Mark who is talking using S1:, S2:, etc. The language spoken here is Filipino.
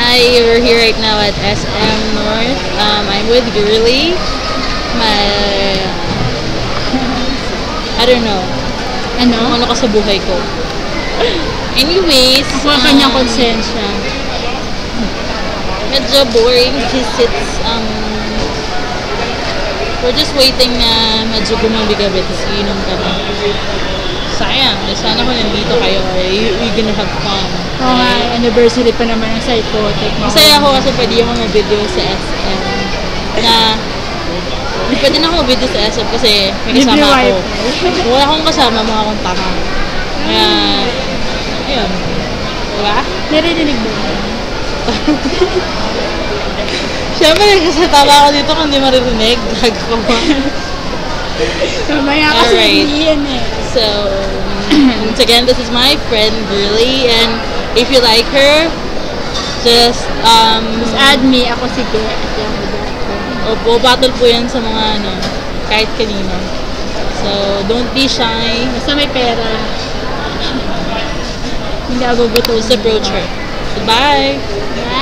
S1: Hi, we're here right now at SM North. I'm with Girly. My, I don't know.
S2: Ano?
S1: Ano ka sa buhay ko. Anyways,
S2: Ako ang kanyang konsensya.
S1: medyo boring because we're just waiting na medyo gumabi-gabi tapos iinom kami. Sayang, sana kung nandito kayo, we're gonna have fun.
S2: Oo nga, anniversary pa naman ng Psychotic.
S1: Masaya ako kasi pwede yung mga video sa SM na pwede na ako video sa SM kasi may kasama
S2: Libre
S1: ako.
S2: wifi.
S1: Wala akong kasama, mga akong tanga. Kaya, ayun. Diba?
S2: Narinig mo?
S1: Siyempre, kasi tama ako dito kung hindi maririnig. Gagawa.
S2: Mamaya kasi
S1: Alright.
S2: iyan eh.
S1: So, once again, this is my friend Girly, and if you like her, just
S2: Just add me, ako si Gert at Yahoo.com.
S1: battle po yan sa mga kahit kanino. So, don't be shy.
S2: Basta may pera. Hindi ako buto.
S1: Just approach her. Goodbye!
S2: Bye!